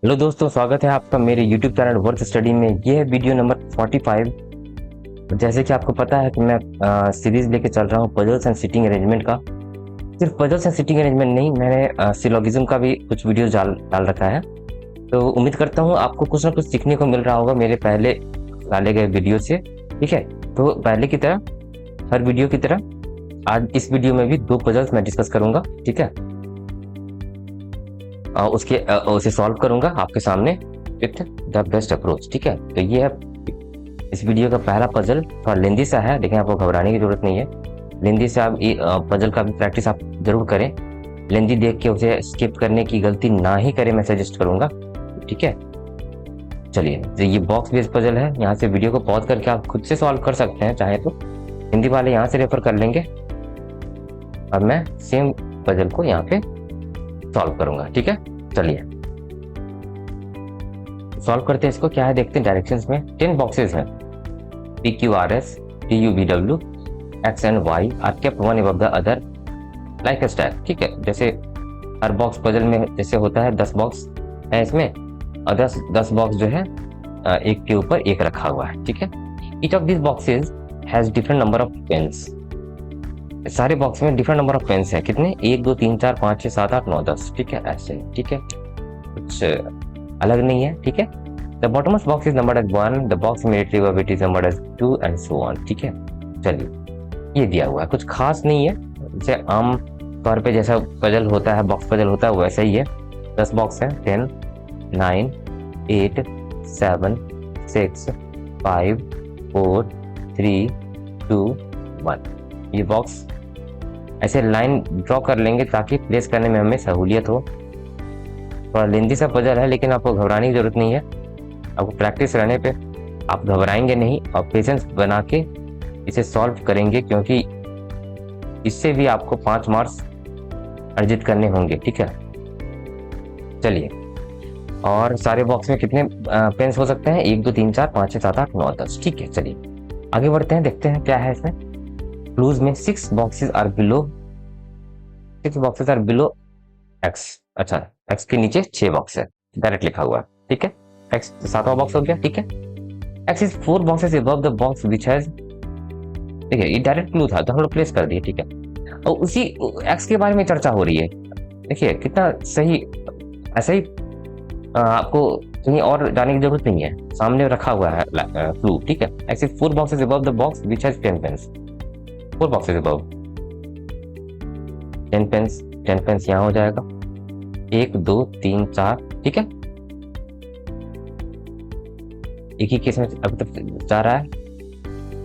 Hello दोस्तों, स्वागत है आपका मेरे YouTube चैनल वर्थ स्टडी में। ये है वीडियो नंबर 45। जैसे कि आपको पता है कि मैं सीरीज लेके चल रहा हूँ पजल्स एंड सिटिंग अरेंजमेंट का। सिर्फ पजल्स एंड सिटिंग अरेंजमेंट नहीं, मैंने सिलोगिज्म का भी कुछ वीडियो डाल रखा है। तो उम्मीद करता हूँ आपको कुछ ना कुछ सीखने को मिल रहा होगा मेरे पहले डाले गए वीडियो से। ठीक है, तो पहले की तरह, हर वीडियो की तरह आज इस वीडियो में भी दो पजल्स मैं डिस्कस करूंगा। ठीक है, उसे सॉल्व करूंगा आपके सामने विथ द बेस्ट अप्रोच। ठीक है, तो ये है इस वीडियो का पहला पजल। थोड़ा लेंदी सा है, लेकिन आपको घबराने की जरूरत नहीं है। लेंदी से आप पजल का भी प्रैक्टिस आप जरूर करें। लेंदी देख के उसे स्किप करने की गलती ना ही करें, मैं सजेस्ट करूंगा। ठीक है, चलिए, तो ये बॉक्स बेस्ड पजल है। यहाँ से वीडियो को पॉज करके आप खुद से सॉल्व कर सकते हैं, चाहे तो हिंदी वाले यहाँ से रेफर कर लेंगे और मैं सेम पजल को यहाँ पे सॉल्व करूंगा। ठीक है, चलिए सॉल्व करते हैं इसको। क्या है देखते हैं। डायरेक्शंस में 10 बॉक्सेस हैं। P Q R S T U V W X and Y are kept one above the other like a stack. ठीक है, जैसे हर बॉक्स पजल में जैसे होता है 10 बॉक्स है इसमें, और 10 बॉक्स जो है एक के ऊपर एक रखा हुआ है। ठीक है, each of this boxes has different number of pens. सारे बॉक्स में डिफरेंट नंबर ऑफ पेन्स है। कितने? 1 2 3 4 5 6 7 8 9 10। ठीक है, ऐसे। ठीक है, कुछ अलग नहीं है। ठीक है, the bottommost box is numbered as 1, the box immediately above it is numbered as 2 and so on. ठीक है, चलिए, ये दिया हुआ है, कुछ खास नहीं है। जैसे आम तौर पे जैसा पजल होता है, बॉक्स पजल होता है, वैसा ही है। 10 बॉक्स है। 10 9 8 7 6 5 4 3 2 1। ये बॉक्स ऐसे लाइन ड्रॉ कर लेंगे ताकि प्लेस करने में हमें सहूलियत हो। थोड़ा लेंदी सा पजल है, लेकिन आपको घबराने की जरूरत नहीं है। आपको प्रैक्टिस रहने पे आप घबराएंगे नहीं और पेशेंस बना के इसे सॉल्व करेंगे, क्योंकि इससे भी आपको 5 मार्क्स अर्जित करने होंगे। ठीक है, चलिए, और सारे बॉक्स में कितने पेन्स हो सकते हैं? 1 2 3 4 5 6 7 8 9 10। ठीक है, चलिए आगे बढ़ते हैं, देखते हैं क्या है इसमें। क्लूज में 6 बॉक्सेस आर बिलो एक्स। अच्छा, एक्स के नीचे 6 बॉक्स है, डायरेक्ट लिखा हुआ है। ठीक है, एक्स 7वां बॉक्स हो गया। ठीक है, X is 4 boxes above the box which has. ठीक है, ये डायरेक्ट क्लू था तो हम लोग प्लेस कर दिए। ठीक है, और उसी एक्स के बारे में चर्चा हो रही है। देखिए कितना सही। ऐसा ही आपको कहीं और जाने की जरूरत नहीं है, सामने रखा हुआ है क्लू। ठीक है, X is 4 boxes above the box which has 10 pens. 4 boxes above 10 pens. 10 pens यहाँ हो जाएगा। 1 2 3 4। ठीक है, एक ही केस में अभी तक जा रहा है।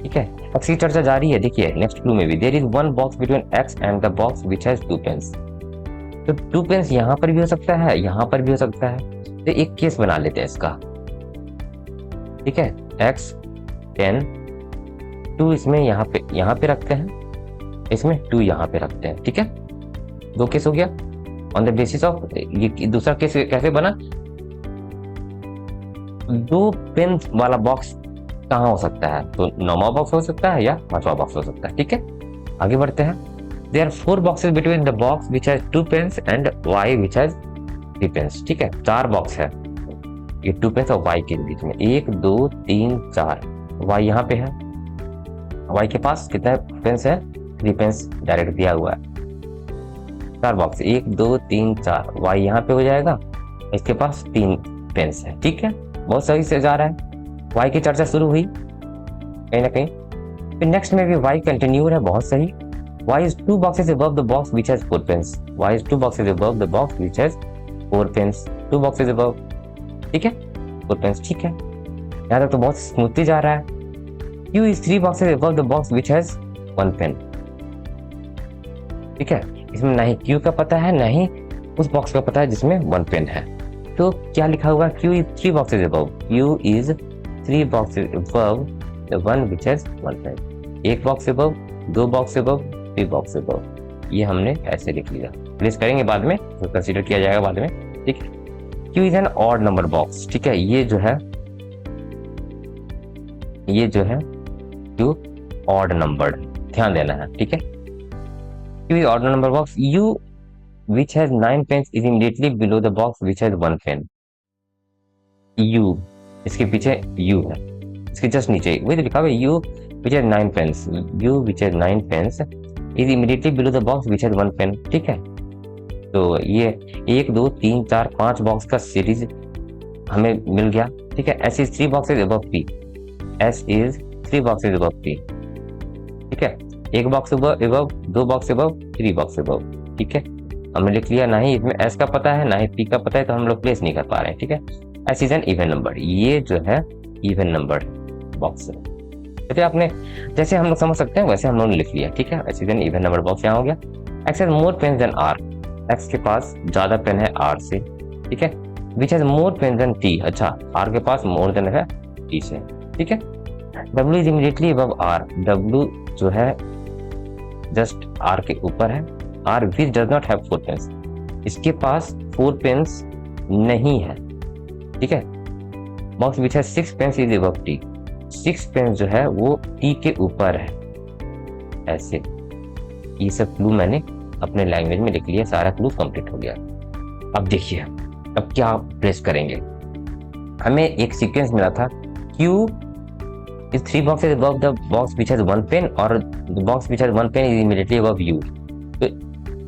ठीक है, एक्स की चर्चा जारी है। देखिए नेक्स्ट क्लू में भी there is 1 box between X and the box which has 2 pens. तो 2 पेन्स यहाँ पर भी हो सकता है, यहाँ पर भी हो सकता है। तो एक केस बना लेते हैं इसका। ठीक है, एक्स 10 2 इसमें यहाँ पे रखते हैं, इसमें 2 यहाँ पे रखते हैं। ठीक है, 2 केस हो गया। ऑन द बेसिस ऑफ ये दूसरा केस कैसे बना? 2 पेन वाला बॉक्स कहाँ हो सकता है? तो 9वां बॉक्स हो सकता है या 5वां बॉक्स हो सकता है। ठीक है, आगे बढ़ते हैं। There 4 boxes between the box which has 2 pens and Y which has 3 pens. ठीक है, 4 बॉक्स है ये 2 पेन्स और वाई के बीच में। 1 2 3 4। वाई यहाँ पे है, वाई के पास कितना पेन्स है? 3 पेन्स डायरेक्ट दिया हुआ है। 4 बॉक्स 1 2 3 4। वाई यहाँ पे हो जाएगा, इसके पास 3 पेन्स है। ठीक है, बहुत सही से जा रहा है। वाई की चर्चा शुरू हुई कहीं ना कहीं, फिर नेक्स्ट में भी वाई कंटिन्यू है। बहुत सही। Y is 2 boxes above the box which has 4 pens. Y is 2 boxes above the box which has 4 pens. 2 boxes above. ठीक है, 4 पेन्स। ठीक है, यहाँ तक तो बहुत स्मूथली जा रहा है। Q is 3 boxes above the box which has 1 pen. ठीक है, इसमें ना ही क्यू का पता है, ना ही उस बॉक्स का पता है जिसमें 1 पेन है। तो क्या लिखा हुआ? Q is 3 boxes above. Q is 3 boxes above the one which has 1 pen. 1 box above, 2 box above, 3 box above. ये हमने ऐसे लिख लिया। प्लेस करेंगे बाद में, तो कंसीडर किया जाएगा बाद में। ठीक है, Q is an odd number box. ठीक है, ये जो है क्यू ऑड नंबर, ध्यान देना है। ठीक है, Q is odd number box. You which has 9 pens is immediately below the box which has 1 pen. You, इसके पीछे यू है, इसके जस्ट नीचे वही तो लिखा हुआ है, U which has 9 pens, U which has 9 pens is immediately below the box which has 1 pen. ठीक है, तो ये 1 2 3 4 5 बॉक्स का सीरीज हमें मिल गया। ठीक है, S is 3 boxes above P, S is 3 boxes above P. ठीक है, 1 box above, 2 box above, 3 box above. ठीक है, हमने लिख लिया, ना ही इसमें एस का पता है ना ही पी का पता है, तो हम लोग प्लेस नहीं कर पा रहे हैं। ठीक है, S is an even number, ये जो है इवन नंबर बॉक्स है। तो आपने जैसे हम लोग समझ सकते हैं वैसे हम लोगों ने लिख लिया। ठीक है, S is an even number box यहाँ हो गया। X has more pen than R, X के पास ज्यादा पेन है आर से। ठीक है, which has more pen than T, अच्छा आर के पास मोर देन है टी से। ठीक है, W is immediately above R, W जो है जस्ट आर के ऊपर है। R which does not have 4 pens, इसके पास 4 पेन्स नहीं है। ठीक है, box which has 6 pens is above T, 6 pens जो है वो टी के ऊपर है। ऐसे ये सब क्लू मैंने अपने लैंग्वेज में लिख लिया, सारा क्लू कंप्लीट हो गया। अब देखिए अब क्या प्लेस करेंगे। हमें एक सीक्वेंस मिला था, Q is 3 boxes above the box which has 1 pen और the box which has 1 pen is immediately above U। तो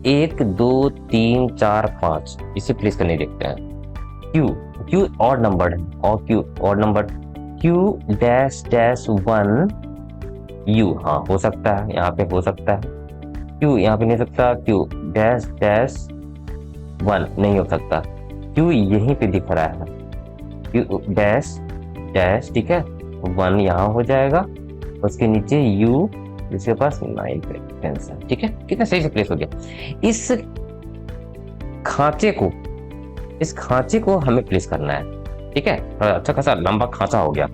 1 2 3 4 5 इसे प्लेस करने देखते हैं। Q ऑड नंबर है और Q odd number, Q dash dash 1 U, हाँ हो सकता है, यहाँ पे हो सकता है। Q यहाँ पे नहीं सकता, Q डैश डैश 1 नहीं हो सकता, Q यहीं पे दिख रहा है, Q डैश डैश। ठीक है, 1 यहाँ हो जाएगा, उसके नीचे U जिसके पास 9 पेन्स है। ठीक है, कितना सही से प्लेस हो गया। इस खांचे को हमें प्लेस करना है। ठीक है, अच्छा खासा लंबा खांचा हो गया,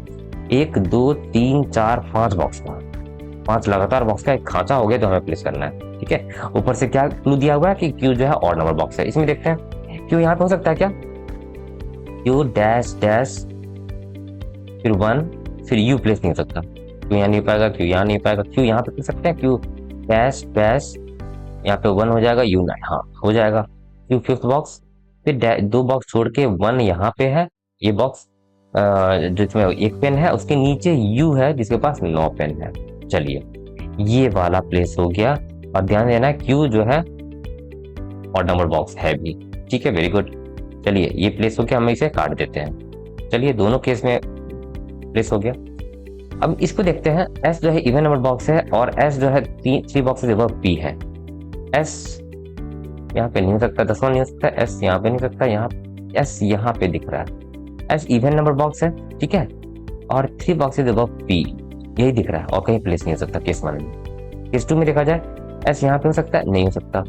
1 2 3 4 5 बॉक्स का, 5 लगातार बॉक्स का एक खांचा हो गया जो हमें प्लेस करना है। ठीक है, ऊपर से क्या क्लू दिया हुआ है कि Q जो है ऑड नंबर बॉक्स है। इसमें देखते हैं Q यहाँ पे हो सकता है क्या, Q डैश डैश फिर 1 फिर U प्लेस नहीं हो सकता, Q यहाँ नहीं पाएगा, Q यहाँ नहीं पाएगा, Q यहाँ पे कर सकते हैं, Q डैश डैश यहाँ पे 1 हो जाएगा, U 9 हाँ हो जाएगा, Q 5th बॉक्स, फिर 2 बॉक्स छोड़ के 1 यहाँ पे है, ये बॉक्स जिसमें 1 पेन है, उसके नीचे U है जिसके पास 9 पेन है। चलिए ये वाला प्लेस हो गया, और ध्यान देना Q जो है ऑड नंबर बॉक्स है भी। ठीक है, वेरी गुड। चलिए ये प्लेस हो गया, हम इसे काट देते हैं। चलिए दोनों केस में प्लेस हो गया। अब इसको देखते हैं, S जो है इवन नंबर बॉक्स है और S जो है 3 बॉक्सेस अबव P है। S यहाँ पे नहीं हो सकता, 10वां नहीं हो सकता, S यहाँ पे नहीं हो सकता, यहाँ S यहाँ पे दिख रहा है, S इवन नंबर बॉक्स है। ठीक है, और 3 बॉक्सेस अबव P यही दिख रहा है और कहीं प्लेस नहीं हो सकता केस 1 में। केस 2 में देखा जाए, S यहाँ पे हो सकता है, नहीं हो सकता,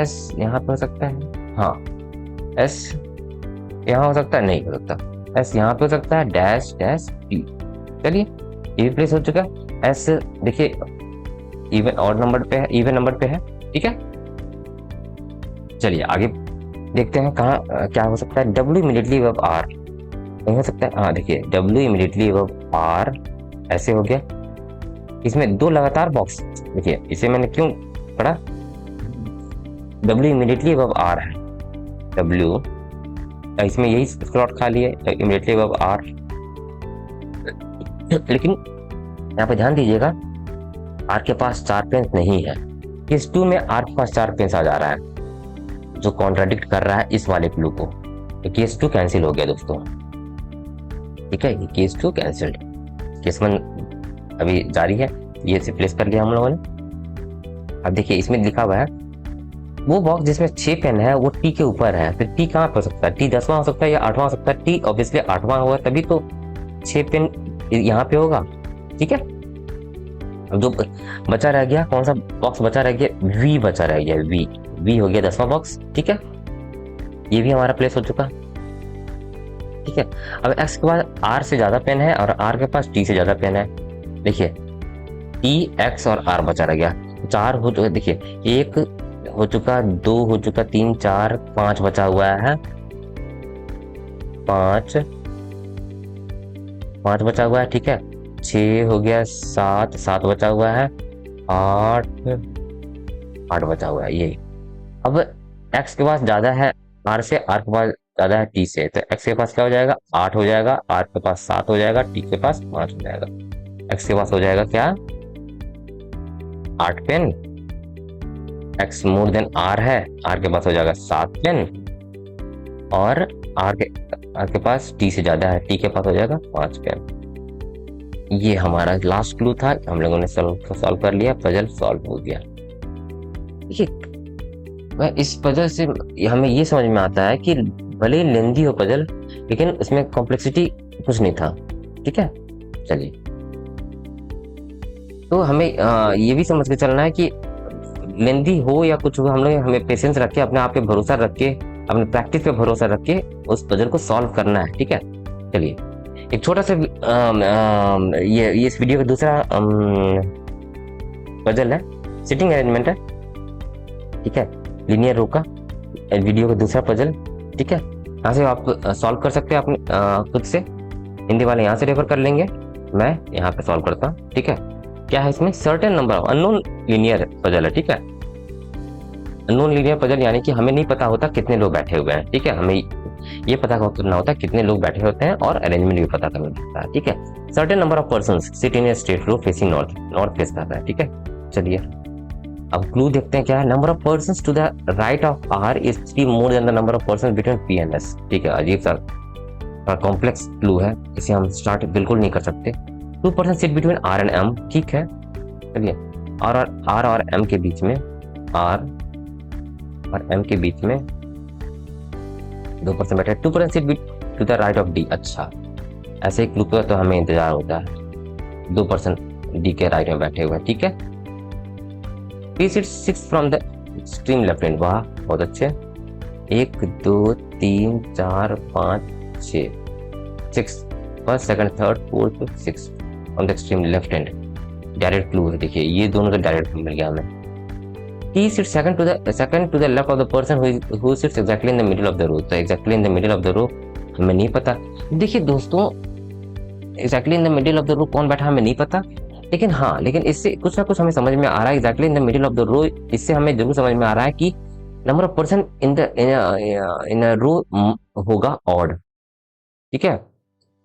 S यहाँ पे हो सकता है, हाँ S यहाँ हो सकता है, नहीं हो सकता, S यहाँ पे हो सकता है, डैश डैश P। चलिए ये भी प्लेस हो चुका है। S देखिए इवन ऑड नंबर पे है, इवन नंबर पे है। ठीक है, चलिए आगे देखते हैं कहाँ क्या हो सकता है। W इमीडिएटली अबव R नहीं हो सकता है, हाँ देखिए W इमीडिएटली अबव R ऐसे हो गया। इसमें 2 लगातार बॉक्स, देखिए इसे मैंने क्यों पढ़ा, W इमीडिएटली अबव R है, W इसमें यही स्लॉट खाली है, इमीडिएटली अबव R। लेकिन यहाँ पे ध्यान दीजिएगा, R के पास 4 पेन्स नहीं है। केस 2 में R के पास 4 पेन्स आ जा रहा है जो कॉन्ट्राडिक्ट कर रहा है इस वाले क्लू को, तो केस 2 कैंसिल हो गया दोस्तों। ठीक है, ये केस 2 कैंसिल्ड, केस 1 अभी जारी है, ये से प्लेस कर लिया हम लोगों ने। अब देखिए इसमें लिखा हुआ है वो बॉक्स जिसमें 6 पेन है वो T के ऊपर है, फिर T कहाँ पर हो सकता है, T 10वां हो सकता है या 8वां हो सकता है, T ऑब्वियसली 8वां होगा तभी तो 6 पेन यहाँ पे होगा। ठीक है, अब जो बचा रह गया, कौन सा बॉक्स बचा रह गया, V बचा रह गया, V हो गया 10वां बॉक्स। ठीक है, ये भी हमारा प्लेस हो चुका। ठीक है, अब X के पास R से ज्यादा पेन है और R के पास T से ज्यादा पेन है। देखिए T X और R बचा रह गया, 4 हो चुका, देखिए 1 हो चुका, 2 हो चुका, 3 4 5 बचा हुआ है, 5 बचा हुआ है। ठीक है, 6 हो गया, 7 बचा हुआ है, 8 बचा हुआ है। ये अब X के पास ज्यादा है R से, R के पास ज्यादा है टी से, तो एक्स के पास क्या हो जाएगा 8 हो जाएगा, आर के पास 7 हो जाएगा, टी के पास 5 हो जाएगा। एक्स के पास हो जाएगा क्या 8 pen, X more than R है, आर के पास हो जाएगा 7 पेन, और आर के पास टी से ज्यादा है, टी के पास हो जाएगा 5 पेन। ये हमारा लास्ट क्लू था, हम लोगों ने सॉल्व कर लिया, पजल सॉल्व हो गया। देखिए इस पजल से हमें ये समझ में आता है कि भले ही लेंदी हो पजल, लेकिन उसमें कॉम्प्लेक्सिटी कुछ नहीं था। ठीक है, चलिए, तो हमें ये भी समझ के चलना है कि लेंदी हो या कुछ हो, हम लोग हमें पेशेंस रख के, अपने आप पे भरोसा रख के, अपने प्रैक्टिस पे भरोसा रख के उस पजल को सॉल्व करना है। ठीक है, चलिए, एक छोटा सा ये इस वीडियो का दूसरा पजल है, सिटिंग अरेंजमेंट है। ठीक है, लीनियर रो का वीडियो का दूसरा पजल। ठीक है, यहाँ से आप सॉल्व कर सकते हैं अपने खुद से, हिंदी वाले यहाँ से रेफर कर लेंगे, मैं यहाँ पे सॉल्व करता हूँ। ठीक है, क्या है इसमें certain number of unknown linear puzzle है। ठीक है, अननोन लीनियर पजल यानी कि हमें नहीं पता होता कितने लोग बैठे हुए हैं। ठीक है, हमें ये पता करना होता है कितने लोग बैठे होते हैं, और अरेंजमेंट भी पता करना होता है। ठीक है, certain number of persons sit in a straight row facing north, north face कर रहा है। ठीक है, चलिए अब क्लू देखते हैं क्या है। Number of persons to the right of R is 3 more than the number of persons between P and S. ठीक है, अजीब सा कॉम्प्लेक्स क्लू है, इसे हम स्टार्ट बिल्कुल नहीं कर सकते। 2 person sit between R and M. ठीक है, चलिए, आर और एम के बीच में, आर और एम के बीच में 2 पर्सन बैठे, 2 person sit to the right of D. अच्छा, ऐसे क्लू का तो हमें इंतजार होता है, 2 पर्सन डी के राइट में बैठे हुए हैं। ठीक है, 3 seat 6 from the extreme left hand. वाह, बहुत अच्छे, 1 2 3 4 5 6 first second third fourth 6 from the extreme left hand. Direct clue है, देखिए ये दोनों तो डायरेक्ट क्लू मिल गया हमें। He sits second to the left of the person who sits exactly in the middle of the row। तो exactly in the middle of the row हमें नहीं पता। देखिए दोस्तों, exactly in the middle of the row कौन बैठा हमें नहीं पता, लेकिन हाँ, लेकिन इससे कुछ ना कुछ हमें समझ में आ रहा है। exactly in the middle of the row, इससे हमें जरूर समझ में आ रहा है कि नंबर ऑफ पर्सन इन अ रो होगा ऑड। ठीक है,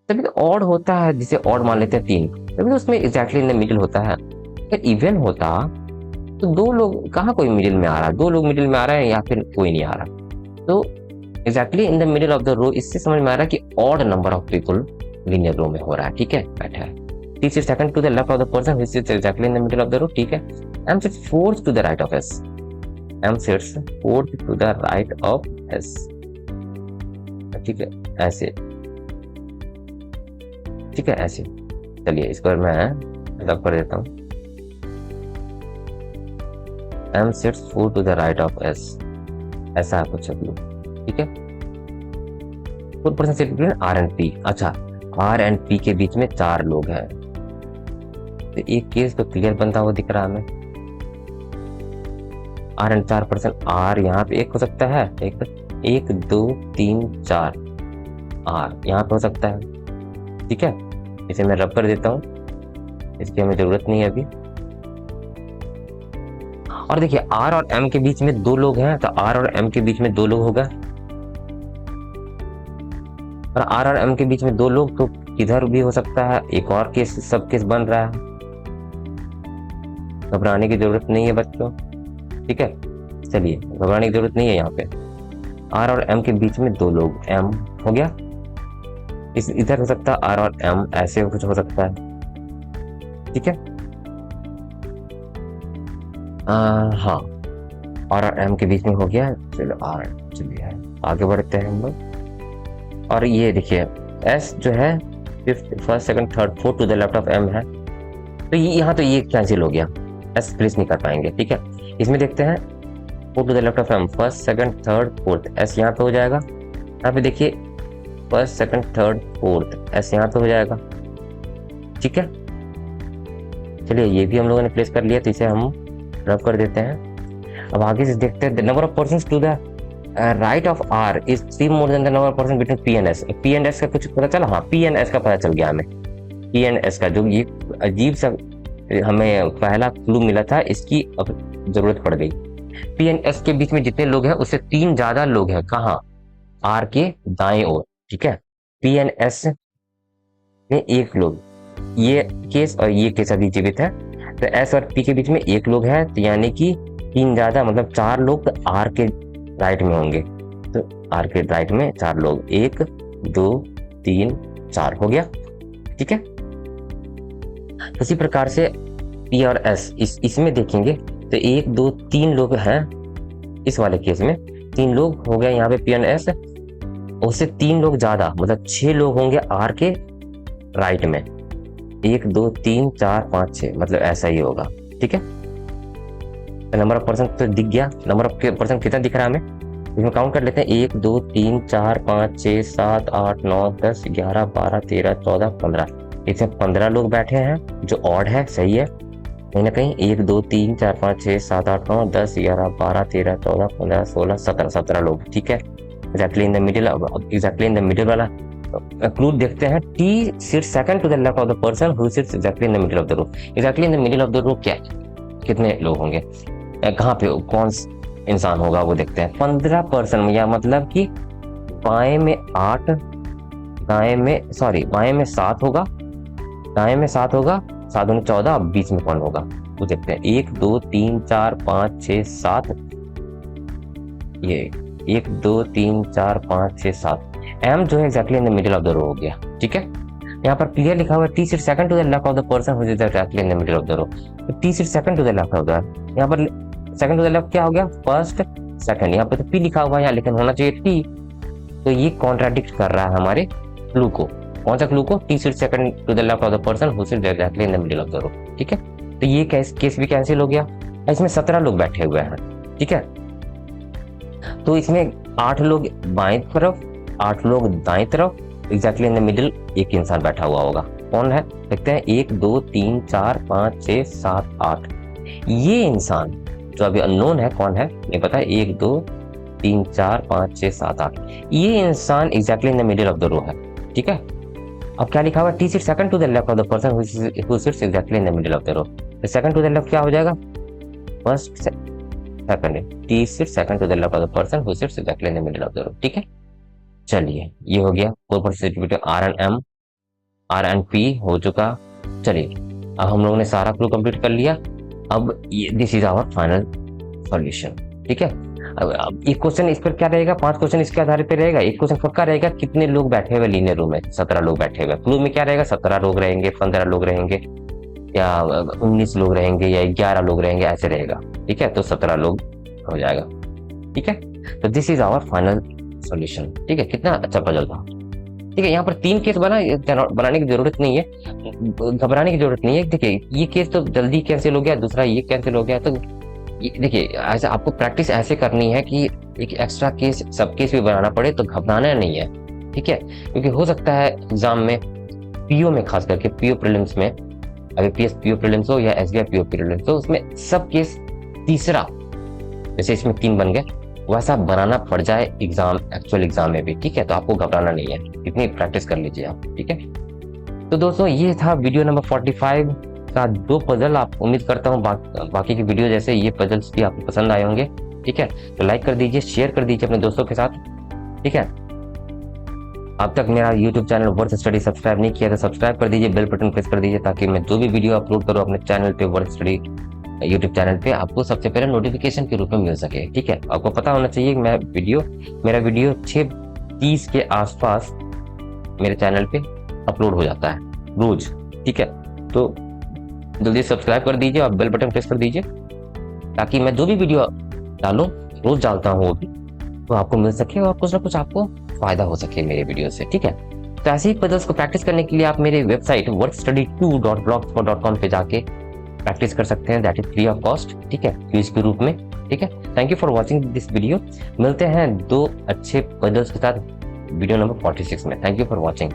तभी तो ऑड होता है, जिसे ऑड मान लेते हैं 3, तभी तो उसमें exactly in the middle होता है। अगर इवन होता तो 2 लोग कहाँ कोई मिडिल में आ रहा है, 2 लोग मिडिल में आ रहे हैं या फिर कोई नहीं आ रहा। तो exactly in the middle of the row, इससे समझ में आ रहा है कि odd number of people linear row में हो रहा है। ठीक है, बैठा है। T sits second to the left of the person who sits exactly in the middle of the row. ठीक है, M sits fourth to the right of S, M sits fourth to the right of S. ठीक है, ऐसे, ठीक है, ऐसे। चलिए इसको मैं रब कर देता हूँ, M sits 4 to the right of S, ऐसा है कुछ क्लू। ठीक है, 4 person sit between R and P। अच्छा, R and P के बीच में 4 लोग हैं, तो एक केस तो क्लियर बनता हुआ दिख रहा है हमें। R and 4 पर्सन, R यहाँ पे एक हो सकता है, 1 2 3 4 R यहाँ पे हो सकता है। ठीक है, इसे मैं रब कर देता हूँ, इसकी हमें जरूरत नहीं है अभी। और देखिए R और M के बीच में 2 लोग हैं, तो R और M के बीच में 2 लोग होगा, और R और M के बीच में 2 लोग तो इधर भी हो सकता है। एक और केस, सब केस बन रहा है, घबराने की जरूरत नहीं है बच्चों। ठीक है, चलिए, घबराने की जरूरत नहीं है। यहाँ पे R और M के बीच में 2 लोग, M हो गया, इस इधर हो सकता है R और M, ऐसे कुछ हो सकता है। ठीक है, हाँ, और एम के बीच में हो गया। चलो आर, चलिए आगे बढ़ते हैं हम लोग। और ये देखिए एस जो है first second third fourth to the left of M है, तो ये यहाँ तो ये कैंसिल हो गया, एस प्लेस नहीं कर पाएंगे। ठीक है, इसमें देखते हैं 4 to the left of M, first second third fourth, S यहाँ पे हो जाएगा। यहाँ पे देखिए first second third fourth, S यहाँ पे हो जाएगा। ठीक है, चलिए ये भी हम लोगों ने प्लेस कर लिया, तो इसे हम रब कर देते हैं। अब आगे से देखते हैं, the number of persons to the right of R is 3 more than the number of person between P and S. P and S का कुछ पता चला? हाँ, पी एंड एस का पता चल गया हमें। पी एंड एस का जो ये अजीब सा हमें पहला क्लू मिला था, इसकी अब जरूरत पड़ गई। पी एंड एस के बीच में जितने लोग हैं उससे 3 ज्यादा लोग हैं। कहाँ? आर के दाएं ओर, ठीक है। पी एंड एस में एक लोग, ये केस और ये केस अभी जीवित है, तो एस और पी के बीच में एक लोग है, तो यानी कि तीन ज्यादा मतलब चार लोग आर के राइट में होंगे। तो आर के राइट में चार लोग, 1 2 3 4 हो गया, ठीक है। उसी प्रकार से पी और एस इसमें देखेंगे तो 1 2 3 लोग हैं, इस वाले केस में 3 लोग हो गए यहाँ पे पी एंड एस, उससे 3 लोग ज्यादा मतलब 6 लोग होंगे आर के राइट में, 1 2 3 4 5 6 मतलब ऐसा ही होगा, ठीक है। तो नंबर ऑफ पर्सन तो दिख गया, नंबर ऑफ पर्सन कितना दिख रहा है हमें, इसमें काउंट कर लेते हैं 1 2 3 4 5 6 7 8 9 10 11 12 13 14 15, इसमें 15 लोग बैठे हैं जो ऑड है, सही है। कहीं ना कहीं 1 2 3 4 5 6 7 8 9 10 11 12 13 14 15 16 17 लोग, ठीक है। Exactly in the middle, exactly in the middle वाला क्लू देखते हैं, T sits second to the left of the person who sits exactly in the middle of the row. Exactly in the middle of the row क्या है, कितने लोग होंगे, कहाँ पे कौन इंसान होगा वो देखते हैं। 15 पर्सन, या मतलब कि बाएं में 8, बाएं में 7 होगा, दाएं में 7 होगा, 7 दूनी 14, अब बीच में कौन होगा वो देखते हैं। 1 2 3 4 5 6 7, ये 1 2 3 4 5 6 7, एम जो है exactly in the middle of the row हो गया, ठीक है। यहाँ पर क्लियर लिखा हुआ है T sit second to the left of the person who is exactly in the middle of the row. तो T sit second to the left of the, यहाँ पर सेकंड टू द लेफ्ट क्या हो गया, first second, यहाँ पे तो P लिखा हुआ है यहाँ, लेकिन होना चाहिए टी, तो ये कॉन्ट्राडिक्ट कर रहा है हमारे क्लू को। कौन सा क्लू को, T sit second to the left of the person who sit exactly in the middle of the row, ठीक है। तो ये केस भी कैंसिल हो गया, इसमें 17 लोग बैठे हुए हैं, ठीक है। तो इसमें 8 लोग बाएं तरफ, 8 लोग दाएं तरफ, एग्जैक्टली इन द मिडिल एक इंसान बैठा हुआ होगा, कौन है देखते हैं। 1 2 3 4 5 6 7 8, ये इंसान जो अभी अननोन है, कौन है नहीं पता, 1 2 3 4 5 6 7 8, ये इंसान exactly in the middle of the row है, ठीक है। अब क्या लिखा हुआ, T sit second to the left of the person who sits exactly in the middle of the row. तो सेकंड टू द लेफ्ट क्या हो जाएगा, first second, T sit second to the left of the person who sits exactly in the middle of the row, ठीक है। चलिए ये हो गया are and M, R and P हो चुका। चलिए अब हम लोगों ने सारा क्लू कंप्लीट कर लिया, अब ये this is our final solution, ठीक है। अब एक क्वेश्चन इस पर क्या रहेगा, 5 क्वेश्चन इसके आधार पे रहेगा। एक क्वेश्चन पक्का रहेगा, कितने लोग बैठे हुए लीनियर रूम में, 17 लोग बैठे हुए। क्लू में क्या रहेगा, 17 लोग रहेंगे, 15 लोग रहेंगे, या 19 लोग रहेंगे, या 11 लोग रहेंगे, ऐसे रहेगा, ठीक है। तो 17 लोग हो जाएगा, ठीक है। तो this is our final solution, ठीक है। कितना अच्छा पजल था, ठीक है। यहाँ पर 3 केस बनाने की जरूरत नहीं है, घबराने की जरूरत नहीं है। देखिए ये केस तो जल्दी कैंसिल हो गया, दूसरा ये कैंसिल हो गया। तो देखिए ऐसा आपको प्रैक्टिस ऐसे करनी है कि एक एक्स्ट्रा केस, सब केस भी बनाना पड़े, तो घबराना नहीं है, ठीक है। क्योंकि हो सकता है एग्जाम में, पीओ में, खास करके पीओ प्रीलिम्स में, अभी पीएस पीओ प्रीलिम्स हो या एसबीआई पीओ प्रीलिम्स हो, उसमें सब केस तीसरा, जैसे इसमें 3 बन गए, वैसा बनाना पड़ जाए एग्जाम, एक्चुअल एग्जाम में भी, ठीक है। तो आपको घबराना नहीं है, इतनी प्रैक्टिस कर लीजिए आप, ठीक है। तो दोस्तों ये था वीडियो नंबर 45 का 2 पजल। आप उम्मीद करता हूँ बाकी की वीडियो जैसे ये पजल्स भी आपको पसंद आए होंगे, ठीक है। तो लाइक कर दीजिए, शेयर कर दीजिए अपने दोस्तों के साथ, ठीक है। अब तक मेरा YouTube channel worth study subscribe नहीं किया तो सब्सक्राइब कर दीजिए, बेल बटन प्रेस कर दीजिए, ताकि मैं जो भी वीडियो अपलोड करूँ अपने चैनल पे, वर्थ स्टडी YouTube चैनल पे, आपको सबसे पहले नोटिफिकेशन के रूप में मिल सके, ठीक है। आपको पता होना चाहिए कि मेरा वीडियो 6:30 के आसपास मेरे चैनल पे अपलोड हो जाता है रोज, ठीक है। तो जल्दी सब्सक्राइब कर दीजिए और बेल बटन प्रेस कर दीजिए, ताकि मैं जो भी वीडियो डालूं, रोज डालता हूँ वो भी, तो आपको मिल सके और कुछ ना कुछ आपको फायदा हो सके मेरे वीडियो से, ठीक है। तो ऐसे ही पजल्स को प्रैक्टिस करने के लिए आप मेरे वेबसाइट worthstudy2.blogspot.com पे जाके प्रैक्टिस कर सकते हैं, that is free of cost, ठीक है, क्विज के रूप में, ठीक है। Thank you for watching this video. मिलते हैं 2 अच्छे पजल्स के साथ वीडियो नंबर 46 में। Thank you for watching.